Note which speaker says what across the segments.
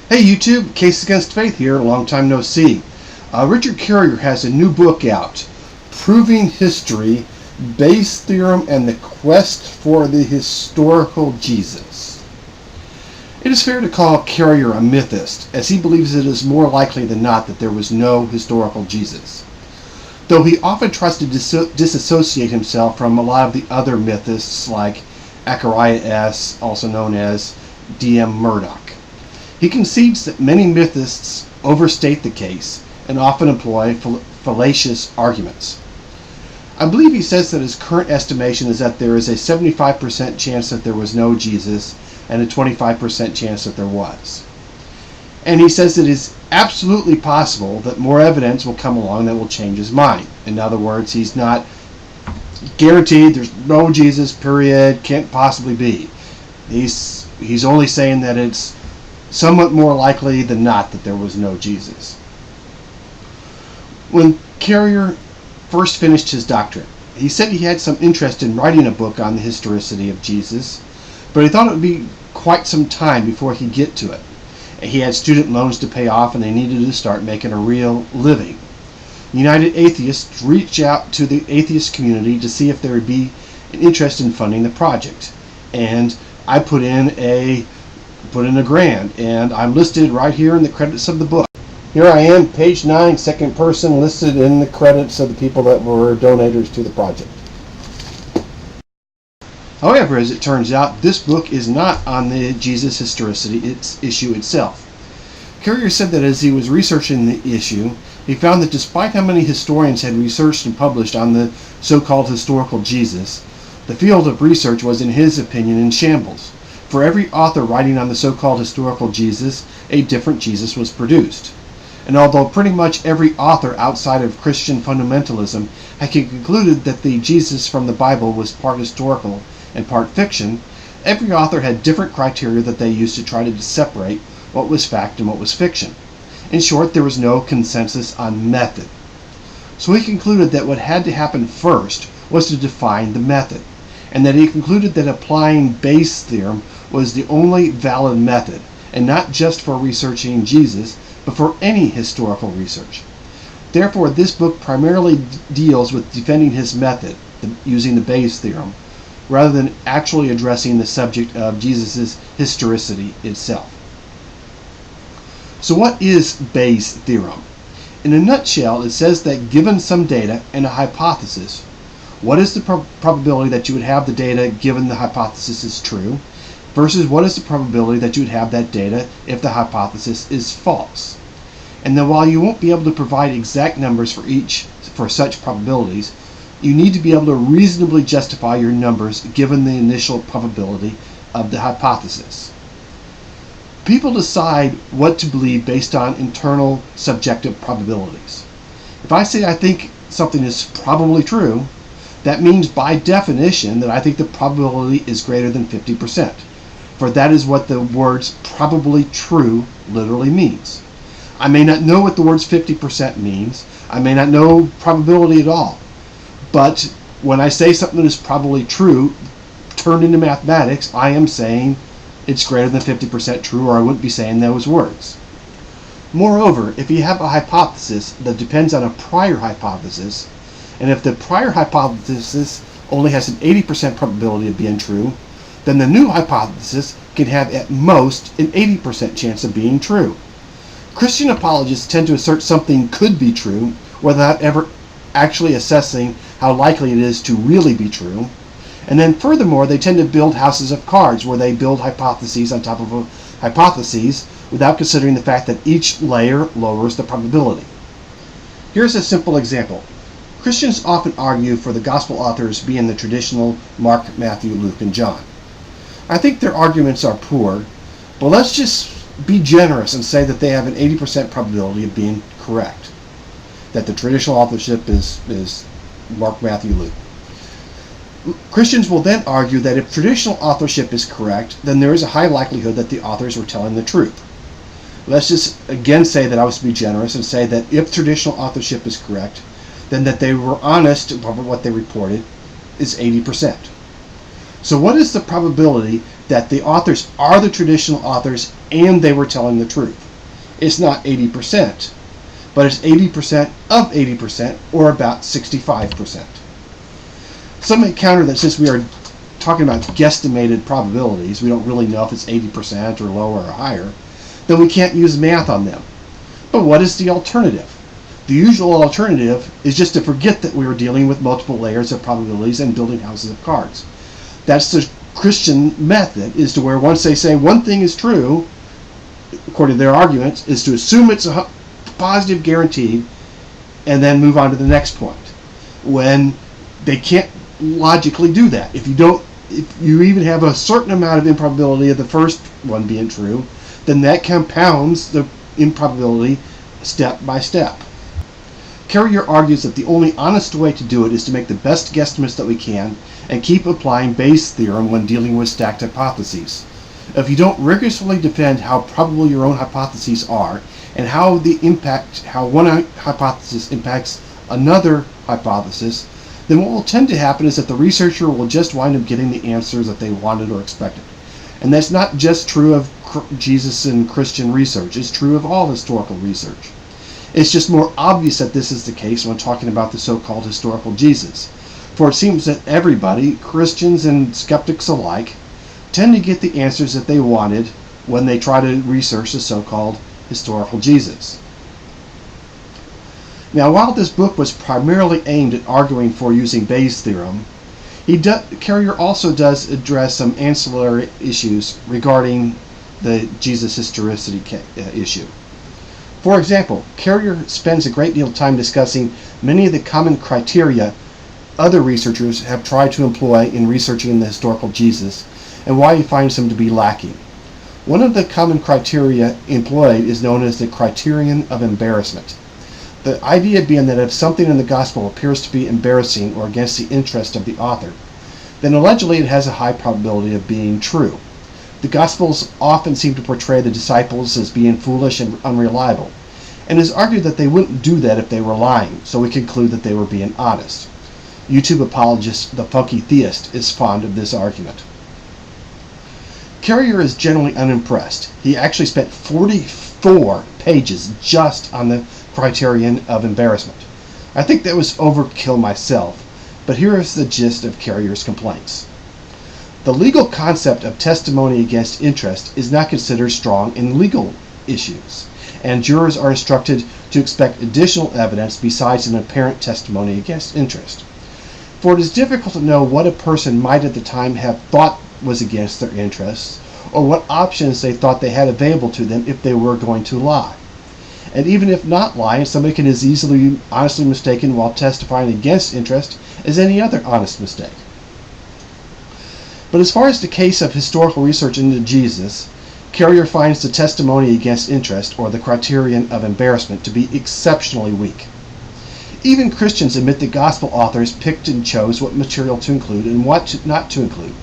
Speaker 1: Hey YouTube, Case Against Faith here, long time no see. Richard Carrier has a new book out, Proving History, Bayes' Theorem and the Quest for the Historical Jesus. It is fair to call Carrier a mythist, as he believes it is more likely than not that there was no historical Jesus. Though he often tries to disassociate himself from a lot of the other mythists like Achariah S., also known as D.M. Murdoch. He concedes that many mythists overstate the case and often employ fallacious arguments. I believe he says that his current estimation is that there is a 75% chance that there was no Jesus and a 25% chance that there was. And he says it is absolutely possible that more evidence will come along that will change his mind. In other words, he's not guaranteed there's no Jesus, period, can't possibly be. He's only saying that it's somewhat more likely than not that there was no Jesus. When Carrier first finished his doctorate, he said he had some interest in writing a book on the historicity of Jesus, but he thought it would be quite some time before he could get to it. He had student loans to pay off and they needed to start making a real living. United Atheists reached out to the atheist community to see if there would be an interest in funding the project. And I put in a grand, and I'm listed right here in the credits of the book. Here I am, page 9, second person, listed in the credits of the people that were donators to the project. However, as it turns out, this book is not on the Jesus historicity issue itself. Carrier said that as he was researching the issue, he found that despite how many historians had researched and published on the so-called historical Jesus, the field of research was, in his opinion, in shambles. For every author writing on the so-called historical Jesus, a different Jesus was produced. And although pretty much every author outside of Christian fundamentalism had concluded that the Jesus from the Bible was part historical and part fiction, every author had different criteria that they used to try to separate what was fact and what was fiction. In short, there was no consensus on method. So he concluded that what had to happen first was to define the method, and that he concluded that applying Bayes' theorem was the only valid method, and not just for researching Jesus, but for any historical research. Therefore, this book primarily deals with defending his method, using the Bayes' theorem, rather than actually addressing the subject of Jesus' historicity itself. So what is Bayes' theorem? In a nutshell, it says that given some data and a hypothesis, what is the probability that you would have the data given the hypothesis is true, versus what is the probability that you would have that data if the hypothesis is false. And then while you won't be able to provide exact numbers for such probabilities, you need to be able to reasonably justify your numbers given the initial probability of the hypothesis. People decide what to believe based on internal subjective probabilities. If I say I think something is probably true, that means by definition that I think the probability is greater than 50%. For that is what the words probably true literally means. I may not know what the words 50% means. I may not know probability at all. But when I say something is probably true, turned into mathematics, I am saying it's greater than 50% true, or I wouldn't be saying those words. Moreover, if you have a hypothesis that depends on a prior hypothesis, and if the prior hypothesis only has an 80% probability of being true, then the new hypothesis can have at most an 80% chance of being true. Christian apologists tend to assert something could be true without ever actually assessing how likely it is to really be true. And then furthermore, they tend to build houses of cards where they build hypotheses on top of hypotheses without considering the fact that each layer lowers the probability. Here's a simple example. Christians often argue for the gospel authors being the traditional Mark, Matthew, Luke, and John. I think their arguments are poor, but let's just be generous and say that they have an 80% probability of being correct. That the traditional authorship is Mark, Matthew, Luke. Christians will then argue that if traditional authorship is correct, then there is a high likelihood that the authors were telling the truth. Let's just again say that I was to be generous and say that if traditional authorship is correct, then that they were honest about what they reported is 80%. So what is the probability that the authors are the traditional authors and they were telling the truth. It's not 80%, but it's 80% of 80%, or about 65%. Some may counter that since we are talking about guesstimated probabilities, we don't really know if it's 80% or lower or higher, then we can't use math on them. But what is the alternative? The usual alternative is just to forget that we are dealing with multiple layers of probabilities and building houses of cards. That's the Christian method, is to where once they say one thing is true, according to their arguments, is to assume it's a positive guarantee and then move on to the next point. When they can't logically do that. If you even have a certain amount of improbability of the first one being true, then that compounds the improbability step by step. Carrier argues that the only honest way to do it is to make the best guesstimates that we can and keep applying Bayes' theorem when dealing with stacked hypotheses. If you don't rigorously defend how probable your own hypotheses are and how one hypothesis impacts another hypothesis, then what will tend to happen is that the researcher will just wind up getting the answers that they wanted or expected. And that's not just true of Jesus and Christian research, it's true of all historical research. It's just more obvious that this is the case when talking about the so-called historical Jesus. For it seems that everybody, Christians and skeptics alike, tend to get the answers that they wanted when they try to research the so-called historical Jesus. Now, while this book was primarily aimed at arguing for using Bayes' theorem, Carrier also does address some ancillary issues regarding the Jesus historicity issue. For example, Carrier spends a great deal of time discussing many of the common criteria other researchers have tried to employ in researching the historical Jesus and why he finds them to be lacking. One of the common criteria employed is known as the Criterion of Embarrassment. The idea being that if something in the gospel appears to be embarrassing or against the interest of the author, then allegedly it has a high probability of being true. The Gospels often seem to portray the disciples as being foolish and unreliable, and it is argued that they wouldn't do that if they were lying, so we conclude that they were being honest. YouTube apologist The Funky Theist is fond of this argument. Carrier is generally unimpressed. He actually spent 44 pages just on the Criterion of Embarrassment. I think that was overkill myself, but here is the gist of Carrier's complaints. The legal concept of testimony against interest is not considered strong in legal issues, and jurors are instructed to expect additional evidence besides an apparent testimony against interest. For it is difficult to know what a person might at the time have thought was against their interests, or what options they thought they had available to them if they were going to lie. And even if not lying, somebody can as easily honestly mistaken while testifying against interest as any other honest mistake. But as far as the case of historical research into Jesus, Carrier finds the testimony against interest, or the Criterion of Embarrassment, to be exceptionally weak. Even Christians admit that gospel authors picked and chose what material to include and what not to include.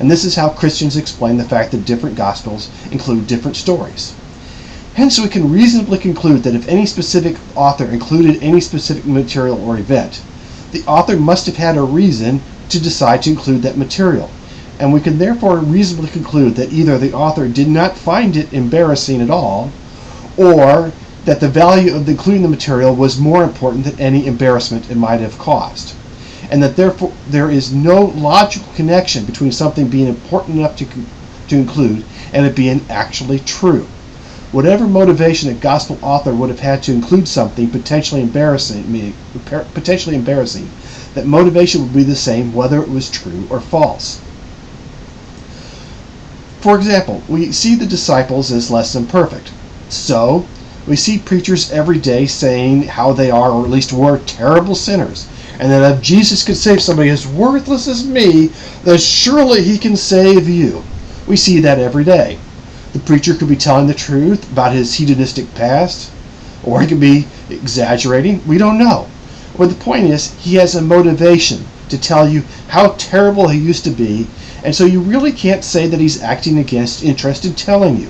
Speaker 1: And this is how Christians explain the fact that different gospels include different stories. Hence, we can reasonably conclude that if any specific author included any specific material or event, the author must have had a reason to decide to include that material. And we can therefore reasonably conclude that either the author did not find it embarrassing at all, or that the value of including the material was more important than any embarrassment it might have caused. And that therefore there is no logical connection between something being important enough to include and it being actually true. Whatever motivation a gospel author would have had to include something potentially embarrassing, that motivation would be the same whether it was true or false. For example, we see the disciples as less than perfect. So, we see preachers every day saying how they are, or at least were, terrible sinners, and that if Jesus could save somebody as worthless as me, then surely he can save you. We see that every day. The preacher could be telling the truth about his hedonistic past, or he could be exaggerating. We don't know. But the point is, he has a motivation to tell you how terrible he used to be, and so you really can't say that he's acting against interest in telling you.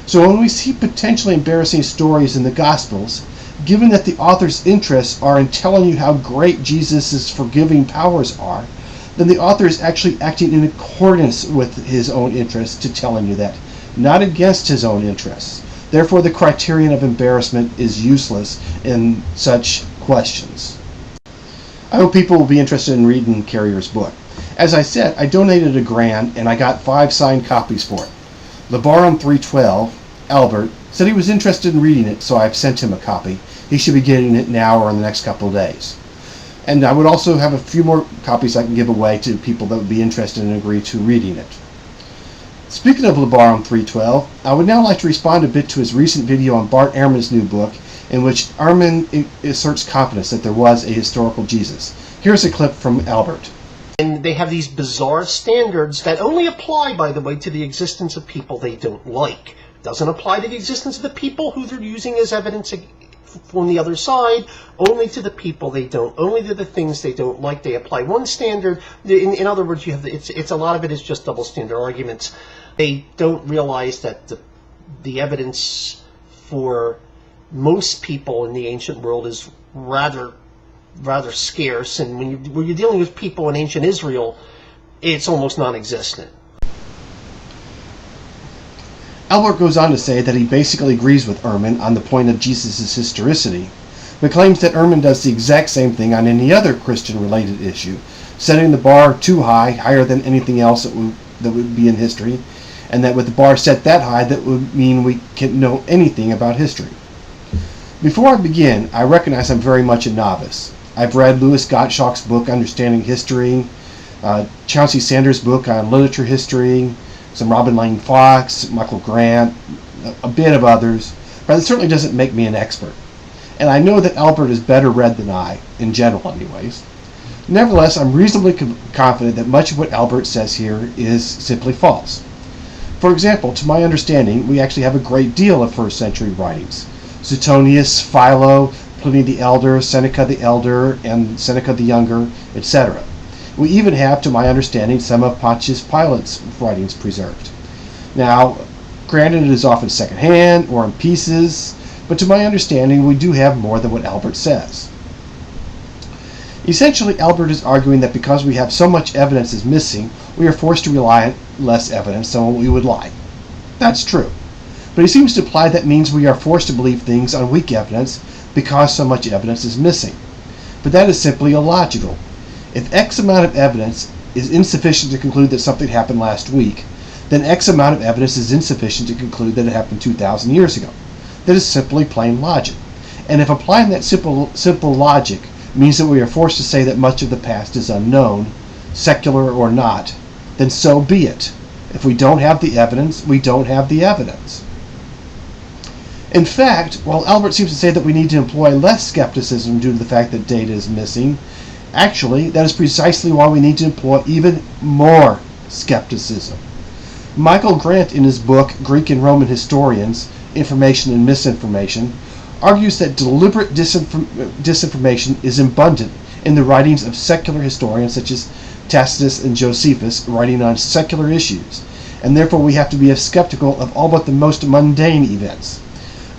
Speaker 1: So when we see potentially embarrassing stories in the Gospels, given that the author's interests are in telling you how great Jesus' forgiving powers are, then the author is actually acting in accordance with his own interests to telling you that, not against his own interests. Therefore, the criterion of embarrassment is useless in such questions. I hope people will be interested in reading Carrier's book. As I said, I donated $1,000 and I got 5 signed copies for it. Labarum312, Albert, said he was interested in reading it, so I've sent him a copy. He should be getting it now or in the next couple of days. And I would also have a few more copies I can give away to people that would be interested and agree to reading it. Speaking of Labarum312, I would now like to respond a bit to his recent video on Bart Ehrman's new book, in which Ehrman asserts confidence that there was a historical Jesus. Here's a clip from Albert.
Speaker 2: And they have these bizarre standards that only apply, by the way, to the existence of people they don't like. Doesn't apply to the existence of the people who they're using as evidence from the other side, only to the people they don't, only to the things they don't like. They apply one standard. In other words, you have it's a lot of it is just double standard arguments. They don't realize that the evidence for most people in the ancient world is rather scarce, and when you're dealing with people in ancient Israel, it's almost non-existent.
Speaker 1: Albert goes on to say that he basically agrees with Ehrman on the point of Jesus' historicity, but claims that Ehrman does the exact same thing on any other Christian-related issue, setting the bar too high, higher than anything else that would be in history, and that with the bar set that high, that would mean we can't know anything about history. Before I begin, I recognize I'm very much a novice. I've read Louis Gottschalk's book, Understanding History, Chauncey Sanders' book on literature history, some Robin Lane Fox, Michael Grant, a bit of others, but it certainly doesn't make me an expert. And I know that Albert is better read than I, in general anyways. Nevertheless, I'm reasonably confident that much of what Albert says here is simply false. For example, to my understanding, we actually have a great deal of first century writings. Suetonius, Philo, Pliny the Elder, Seneca the Elder, and Seneca the Younger, etc. We even have, to my understanding, some of Pontius Pilate's writings preserved. Now, granted it is often secondhand or in pieces, but to my understanding we do have more than what Albert says. Essentially, Albert is arguing that because we have so much evidence is missing, we are forced to rely on less evidence than what we would like. That's true. But he seems to imply that means we are forced to believe things on weak evidence because so much evidence is missing. But that is simply illogical. If X amount of evidence is insufficient to conclude that something happened last week, then X amount of evidence is insufficient to conclude that it happened 2,000 years ago. That is simply plain logic. And if applying that simple logic means that we are forced to say that much of the past is unknown, secular or not, then so be it. If we don't have the evidence, we don't have the evidence. In fact, while Albert seems to say that we need to employ less skepticism due to the fact that data is missing, actually, that is precisely why we need to employ even more skepticism. Michael Grant, in his book Greek and Roman Historians, Information and Misinformation, argues that deliberate disinformation is abundant in the writings of secular historians such as Tacitus and Josephus, writing on secular issues, and therefore we have to be skeptical of all but the most mundane events.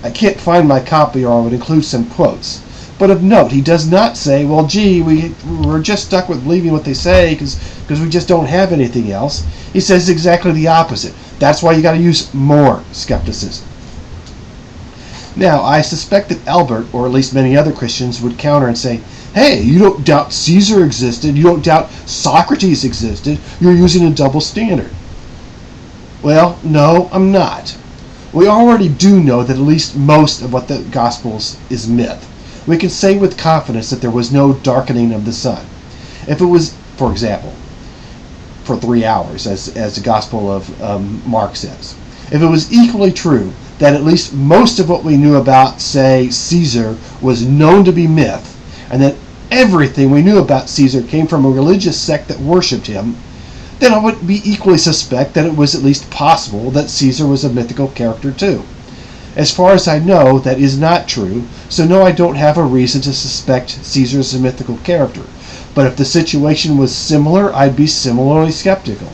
Speaker 1: I can't find my copy, or I would include some quotes. But of note, he does not say, well, gee, we're just stuck with believing what they say because we just don't have anything else. He says exactly the opposite. That's why you got to use more skepticism. Now, I suspect that Albert, or at least many other Christians, would counter and say, hey, you don't doubt Caesar existed, you don't doubt Socrates existed, you're using a double standard. Well, no, I'm not. We already do know that at least most of what the Gospels is myth. We can say with confidence that there was no darkening of the sun. If it was, for example, for 3 hours, as the Gospel of Mark says. If it was equally true that at least most of what we knew about, say, Caesar was known to be myth, and that everything we knew about Caesar came from a religious sect that worshipped him, then I would be equally suspect that it was at least possible that Caesar was a mythical character too. As far as I know, that is not true, so no, I don't have a reason to suspect Caesar is a mythical character. But if the situation was similar, I'd be similarly skeptical.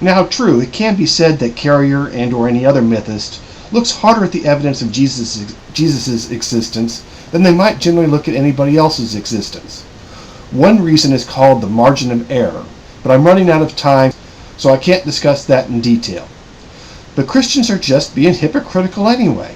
Speaker 1: Now, true, it can be said that Carrier and or any other mythist looks harder at the evidence of Jesus' existence than they might generally look at anybody else's existence. One reason is called the margin of error, but I'm running out of time, so I can't discuss that in detail. But Christians are just being hypocritical anyway.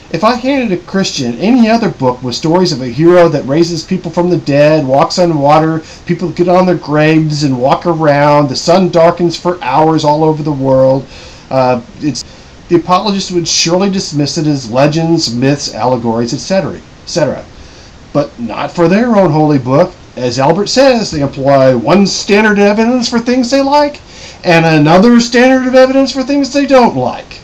Speaker 1: If I handed a Christian any other book with stories of a hero that raises people from the dead, walks on water, people get on their graves and walk around, the sun darkens for hours all over the world, the apologists would surely dismiss it as legends, myths, allegories, etc., etc. But not for their own holy book. As Albert says, they employ one standard of evidence for things they like, and another standard of evidence for things they don't like.